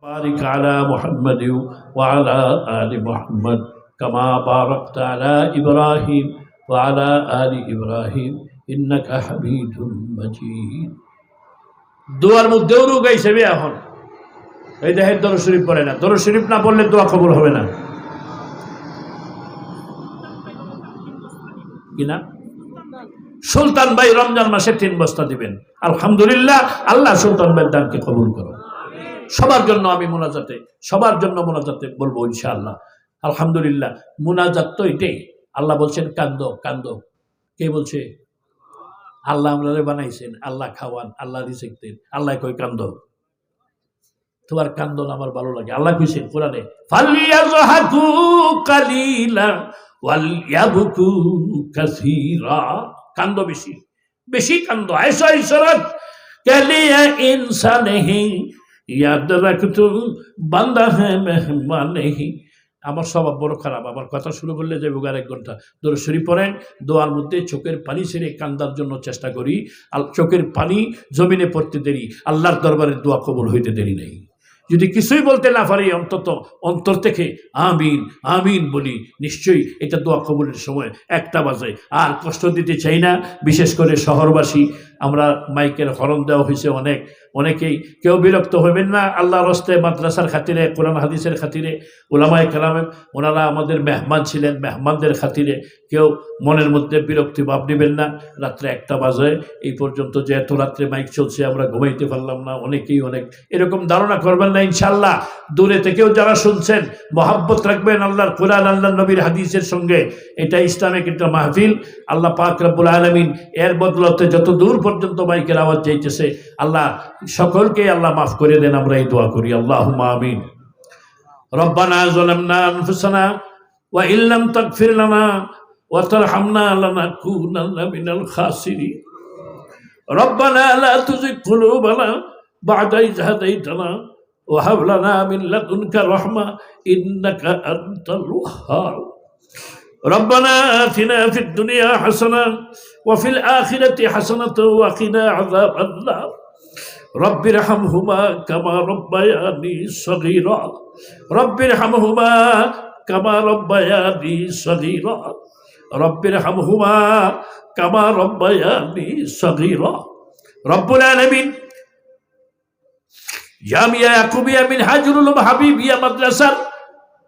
بارك على محمد وعلى آل محمد كما باركت على إبراهيم وعلى آل إبراهيم إنك حميد مجيد দুয়ার মধ্যেও রোগ হিসেবে এখন এই দেখেন দরুদ শরীফ পড়ে না, দরুদ শরীফ না পড়লে দোয়া কবুল হবে না কিনা। সুলতান ভাই রমজান মাসে 3 বস্তা দিবেন, আলহামদুলিল্লাহ। আল্লাহ সুলতান ভাইয়ের দানকে কবুল করো। সবার জন্য আমি সবার জন্য মোনাজাতে বলবো ইনশাআল্লাহ। আলহামদুলিল্লাহ, মোনাজাত তো এটাই। আল্লাহ বলছেন কান্দো কান্দো। কে বলছে? আল্লাহ আমাদের বানাইছেন, আল্লাহ খাওয়ান, আল্লাহ রিজিক দেন। আল্লাহ কই কান্দো, তোমার কান্দন আমার ভালো লাগে। আল্লাহ কইছেন কোরআনে, ফালিয়াযহাকু কালিলা ওয়াল ইয়াবকু কাসীরা। কান্দো বেশি বেশি কান্দো। আয়েশা ইশরাত কালিয়া ইনসান হি ইয়াদ রাখতু বান্দা হে মেহমান হি। আমার স্বভাব বড় খারাপ, আমার কথা শুরু করলে যাবে 1 ঘন্টা। দরুদ শরীফ পড়েন, দোয়ার মধ্যে চোখের পানি ছেড়ে কান্দার জন্য চেষ্টা করি। চোখের পানি জমিনে পড়তে দেরি, আল্লাহর দরবারে দোয়া কবুল হইতে দেরি নেই। যদি কিছুই বলতে না পারি, অন্তত অন্তর থেকে আমিন আমিন বলি, নিশ্চয়ই এটা দোয়া কবুলের সময় 1টা বাজে। আর কষ্ট দিতে চাই না, বিশেষ করে শহরবাসী। আমরা মাইকের হরণ দেওয়া হয়েছে অনেকেই, কেউ বিরক্ত হবেন না। আল্লাহর হস্তে মাদ্রাসার খাতিরে, কোরআন হাদিসের খাতিরে, উলামায়ে কেরাম ওনারা আমাদের মেহমান ছিলেন, মেহমানদের খাতিরে কেউ মনের মধ্যে বিরক্তি ভাব নেবেন না। রাত্রে 1টা বাজে, এই পর্যন্ত যে এত রাত্রে মাইক চলছে আমরা ঘুমাইতে পারলাম না, অনেকেই এরকম ধারণা করবেন না ইনশাআল্লাহ। দূরে থেকেও যারা শুনছেন মহাব্বত রাখবেন আল্লাহর কোরআন, আল্লাহর নবীর হাদিসের সঙ্গে। এটা ইসলামিক একটা মাহফিল। আল্লাহ পাক রব্বুল আলামিন এর বদলতে যত দূর পর্যন্ত মাইকের আওয়াজ যাইতেছে, আল্লাহ সকলকে আল্লাহ মাফ করে দেন। আমরা এই দোয়া করি, আল্লাহুম্মা আমিন। রব্বানা যালামনা আনফুসানা ওয়া ইল্লাম তাগফির লানা ওয়া তারহামনা লানাকুনান্না মিনাল খাসিরিন। রব্বানা লা তুযিগ কুলুবানা বা'দা ইয হাদাইতানা ওয়া হাব লানা মিন লাদুনকা রাহমা ইন্নাকা আনতাল ওয়াহ্হাব। রব্বানা আতিনা ফিদ দুনিয়া হাসানাহ ওয়া ফিল আখিরাতি হাসানাতাও ওয়া কিনা আযাবান নার। রব্বিরহামহুমা কামা রব্বায়ানি সগীরা। রব্বিরহামহুমা কামা রব্বায়ানি সগীরা। রব্বিরহামহুমা কামা রব্বায়ানি সগীরা। রব্বুল আলামিন জামিয়া ইয়াকুবিয়া মিনহাজুল উলুম হাবিবিয়া মাদ্রাসার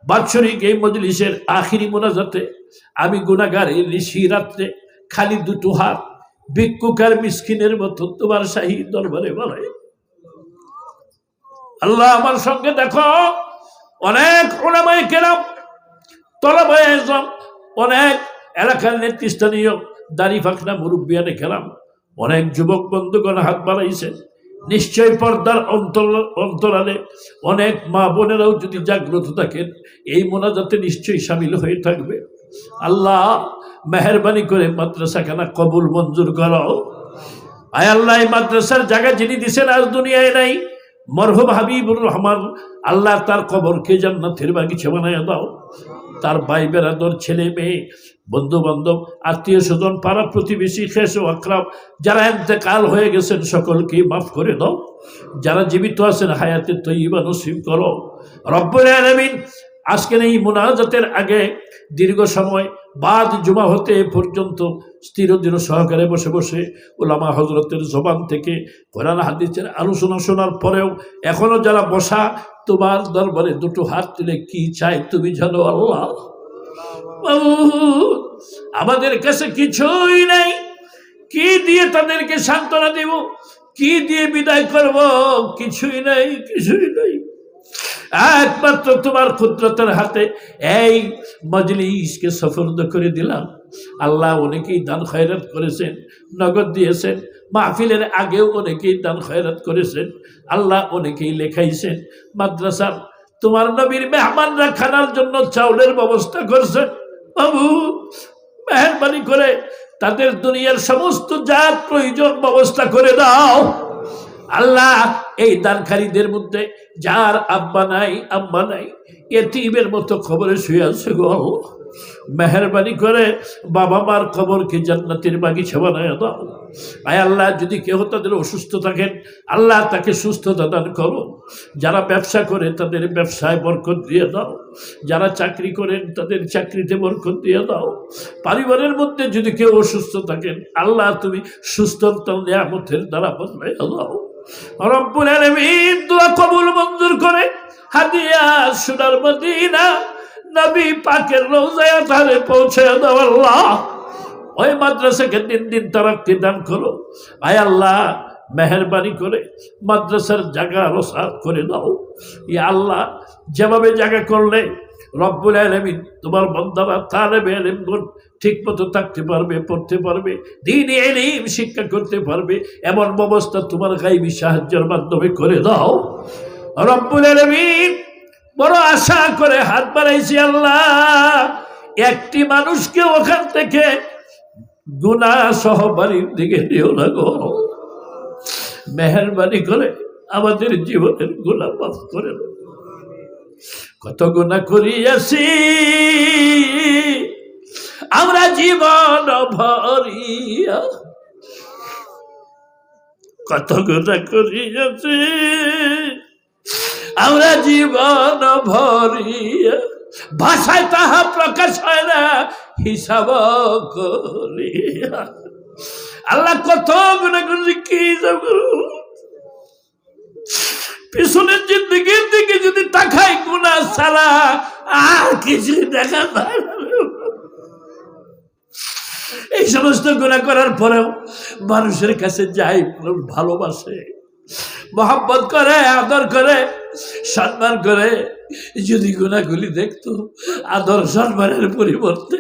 বাৎসরিক এই মজলিসের আখিরি মোনাজাতে আমি গুনাহগার এই নিশি রাত্রে খালি 2টো হাত ভিক্ষুকার মিসকিনের মতো তোমার শাহী দরবারে বাড়াই। আল্লাহ আমার সঙ্গে দেখো অনেক উলামায়ে কেরাম, তলাবায়ে ইলম, অনেক এলাকার নেতৃস্থানীয় দাড়ি ফাকনা মুরব্বিয়ানে কেরাম, অনেক যুবক বন্ধুগণ হাত বাড়াইছেন। নিশ্চয় পর্দার অন্তরালে অনেক মা বোনেরাও যদি জাগ্রত থাকেন, এই মোনাজাতে নিশ্চয়ই শামিল হয়ে থাকবে। আল্লাহ মেহেরবানি করে মাদ্রাসাখানা কবুল মঞ্জুর করো। আয় আল্লাহ, এই মাদ্রাসার জায়গা যিনি দিছেন আজ দুনিয়ায় নাই, মরহুম হাবিবুর রহমান, আল্লাহ তার কবরকে জান্নাতের বাগিচা বানাইয়া দাও। তার ভাই বেরাদর, ছেলে মেয়ে, বন্ধু বান্ধব, আত্মীয় স্বজন, পাড়া প্রতিবেশী, খেস ও আকরাম যারা ইন্তেকাল হয়ে গেছেন সকলকে মাফ করে দাও। যারা জীবিত আছেন হায়াতে তৈয়বা নসিব করো। রব্বুল আলামিন আজকের এই মুনাজাতের আগে দীর্ঘ সময় বাদ জুমা হতে এ পর্যন্ত স্থিরদৃঢ় সহকারে বসে বসে উলামা হযরতের জবান থেকে কোরআন হাদিসের আলোচনা শোনার পরেও এখনো যারা বসা, তোমার দরবারে 2টো হাত তুলে কি চাই তুমি জানো আল্লাহ। আমাদের কাছে কিছুই নাই, কি দিয়ে তাদেরকে সান্ত্বনা দেব, কি দিয়ে বিদায় করব? কিছুই নাই, কিছুই নাই। একমাত্র তোমার কুদরতের হাতে এই মজলিসকে সফরদ করে দিলাম। আল্লাহ অনেকেই দান খয়রাত করেছেন, নগদ দিয়েছেন। মাহফিলের আগেও অনেকেই দান খয়রাত করেছেন। আল্লাহ অনেকেই লেখাইছেন। মাদ্রাসার তোমার নবীর মেহমানরা খানার জন্য চাউলের ব্যবস্থা করছেন। বাবু মেহেরবানি করে তাদের দুনিয়ার সমস্ত জাত প্রয়োজন ব্যবস্থা করে দাও। আল্লাহ এই দানকারীদের মধ্যে যার আব্বা নাই আম্মা নাই, এতিমের মতো খবরে শুয়ে আছে গো আল্লাহ, মেহরবানি করে বাবা মার কবরকে জান্নাতের বাগিচা বানায় দাও। আয় আল্লাহ, যদি কেউ তাদের অসুস্থ থাকেন আল্লাহ তাকে সুস্থতা দান করো। যারা ব্যবসা করে তাদের ব্যবসায় বরকত দিয়ে দাও, যারা চাকরি করেন তাদের চাকরিতে বরকত দিয়ে দাও। পরিবারের মধ্যে যদি কেউ অসুস্থ থাকেন আল্লাহ তুমি সুস্থতা নিয়ামতের দ্বারা বদলাইয়া দাও। রব্বুল আলামিন দোয়া কবুল মঞ্জুর করে হাদিয়া সোনার মদিনা নবী পাকের রওজায় তারে পৌঁছে দাও আল্লাহ। ওই মাদ্রাসাকে দিন দিন তারাক্কি দান করো। আয় আল্লাহ, মেহরবানি করে মাদ্রাসার জায়গা রসাদ করে দাও। ইয়া আল্লাহ, যেভাবে জায়গা করলে রব্বুল আলামিন তোমার বান্দারা তালেবে ইলম ঠিক মতো থাকতে পারবে, পড়তে পারবে, দ্বীনি ইলম শিক্ষা করতে পারবে, এমন ব্যবস্থা তোমার গায়বী সাহায্যের মাধ্যমে করে দাও রব্বুল আলামিন। বড় আশা করে হাত বাড়াইছি আল্লাহ, একটি মানুষকে ওখান থেকে গুনাহ সহ বাড়ির দিকে দিও না গো। মেহরবানি করে আমাদের জীবনের গুনাহ মাফ করে দাও। কত গুনাহ করিয়াছি আমরা জীবন ভরিয়া, কত গুনাহ করিয়াছি আমরা জীবন ভরিয়া, ভাষায় তাহা প্রকাশ হয় না হিসাব করিয়া। আল্লাহ কত গুনাহ করেছি, কি হিসাব করব? পিছনের জিন্দেগির দিকে যদি তাকাই গুনাহ ছাড়া আর কিছু দেখা যায় না। এই সমস্ত গুনাহ করার পরেও মানুষের কাছে যাই, ভালোবাসে, মহব্বত করে, আদর করে, সম্মান করে। যদি গুনাহগুলি দেখতো আদর সম্মানের পরিবর্তে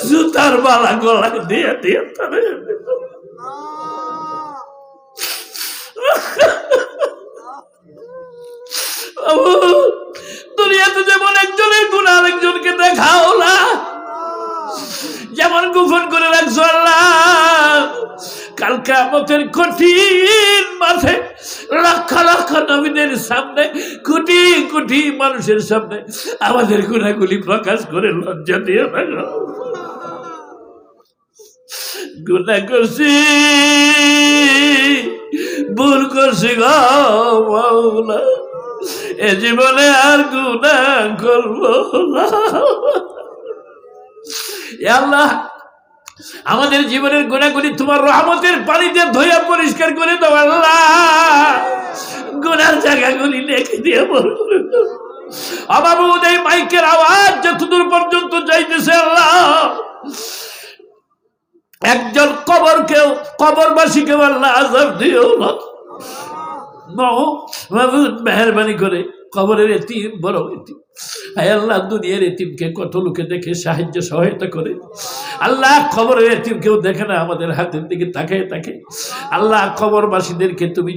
জুতার মালা গলায় দিয়ে দিয়ে তারে দুনিয়াতে যেমন একজনের গুনাহ আরেকজনকে দেখাও না, যেমন গোপন করে রাখছো আল্লাহ, কাল কিয়ামতের কঠিন মাঠে লক্ষ লক্ষ নবীদের সামনে, কোটি কোটি মানুষের সামনে আমাদের গুনাহগুলি প্রকাশ করে লজ্জা দিও না। গুনাহ করছি, ভুল করছি গো মাওলা, এ জীবনে আর গুনাহ করব না। ইয়া আল্লাহ, আমাদের জীবনের গুনাহগুলি তোমার রহমতের পানিতে ধুইয়া পরিষ্কার করে দাও আল্লাহ। গুনার জায়গাগুলি লিখে দিয়ে অবাবুদ এই মাইকের আওয়াজ যতদূর পর্যন্ত যাইতেছে আল্লাহ, একজন কবরবাসীকেও আল্লাহ আযাব দিও না। মাহবুব মেহরবানি করে কবরের এতিম, বড় এতিম, আয় আল্লাহ দুনিয়ার এতিমকে কত লোকে দেখে সাহায্য সহায়তা করে, আল্লাহ কবরের এতিম কেউ দেখে না, আমাদের হাতের দিকে তাকিয়ে থাকে। আল্লাহ কবরবাসীদেরকে তুমি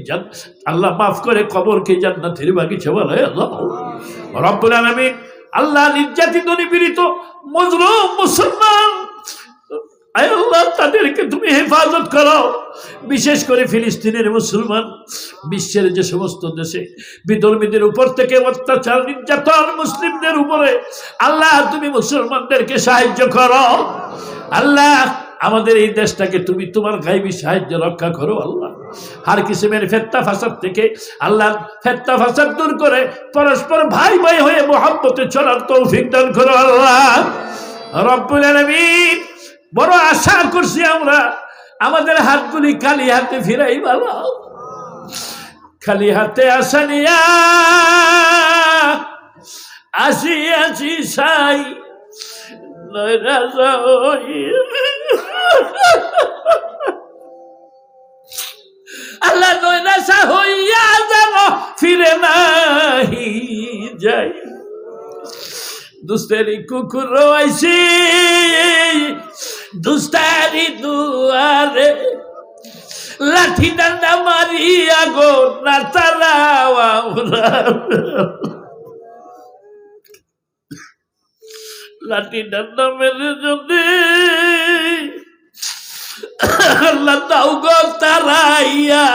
আল্লাহ মাফ করে কবরকে জান্নাতের বাগিচা বানায় দাও রব্বুল আলামিন। আল্লাহ নির্যাতিত নিপীড়িত মজলুম মুসলমান আয় আল্লাহ তাদেরকে তুমি হেফাজত করো, বিশেষ করে ফিলিস্তিনের মুসলমান, বিশ্বের যে সমস্ত দেশে বিধর্মীদের উপর থেকে অত্যাচার নির্যাতন মুসলিমদের উপরে, আল্লাহ তুমি মুসলমানদেরকে সাহায্য করো। আল্লাহ আমাদের এই দেশটাকে তুমি তোমার গায়বী সাহায্য রক্ষা করো আল্লাহ। হার কিসিমের ফিতনা ফাসাদ থেকে আল্লাহ ফিতনা ফাসাদ দূর করে পরস্পর ভাই ভাই হয়ে মুহাব্বতে চলার তৌফিক দান করো আল্লাহ রব্বুল আলামিন। বড় আশা করছি আমরা, আমাদের হাতগুলি খালি হাতে ফিরাই ভালো, খালি হাতে আশা নিয়া আসিয়াছি সাই আল্লাহ নৈরাশা হইয়া যেন ফিরে নাহি যাই। দুস্তেরি কুকুর রয়েছি দুস্তারি দুয়ারে, লাঠি ডান্ডা মারিয়া গো না তারাওয়া, লাঠি ডান্ডা মেরে যদি আল্লাহ দাও গো তারাইয়া,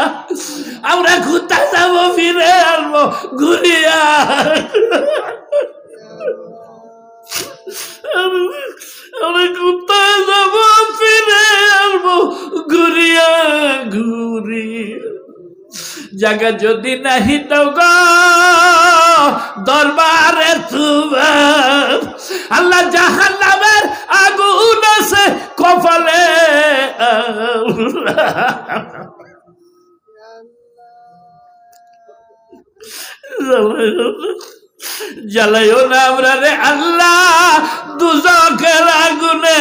আমরা কোথায় যাবো, ফিরে আসবো ঘুরিয়া, আমরা কোথায় যাবো, ফিরে আসবো ঘুরিয়া ঘুরিয়া। জায়গা যদি নাহি দাও গো দরবারে তোমার, আল্লাহ জাহান্নামের আগুন আছে কপালে, জ্বালাইও না আমরা রে আল্লাহ দুজকের আগুনে,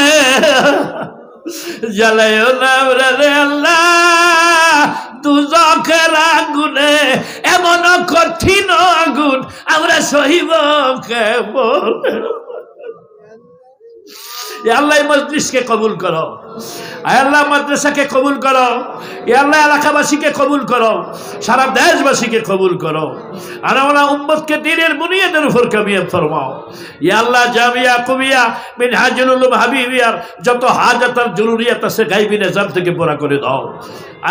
জ্বালাইও না আমরা রে আল্লাহ দুজকের আগুনে, এমন কঠিন আগুন আমরা সহিব কেমন। আল্লাহ মজলিসকে কবুল করো, আল্লাহ মাদ্রাসাকে কবুল করো, আল্লাহ এলাকাবাসীকে কবুল করো, সারা দেশবাসীকে কবুল করো, আর আমরা উম্মতকে দ্বীনের বুনিয়াদের উপর কামিয়াব ফরমাও। ইয়া আল্লাহ জামিয়া কুমিয়া মিনহাজুল উলুম হাবিবিয়ার যত হাজাত আর জরুরিয়াত আছে গায়বী নিজাম থেকে পুরা করে দাও।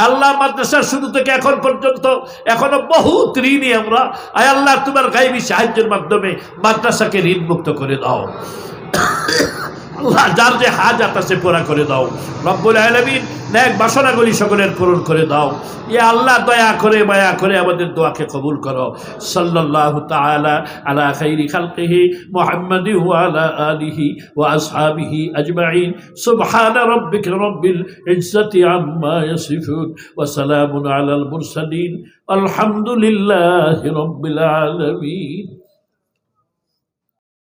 আল্লাহ মাদ্রাসার শুরু থেকে এখন পর্যন্ত এখনো বহুত ঋণী আমরা, আয় আল্লাহ তোমার গায়বী সাহায্যের মাধ্যমে মাদ্রাসাকে ঋণ মুক্ত করে দাও। আল্লাহ যার যে হাজাত আছে পুরা করে দাও। রব্বুল আলামিন নেক বাসনাগুলি সকলের পূরণ করে দাও। ইয়া আল্লাহ দয়া করে মায়া করে আমাদের দোয়াকে কবুল করো। সাল্লাল্লাহু তাআলা আলা খাইরি খালকিহি মুহাম্মাদি ওয়া আলা আলিহি ওয়া আসহাবিহি আজমাইন। সুবহানা রাব্বিকা রাব্বিল ইজ্জাতি আম্মা ইয়াসিফুন ওয়া সালামুন আলাল মুরসালিন। আলহামদুলিল্লাহি রাব্বিল আলামিন।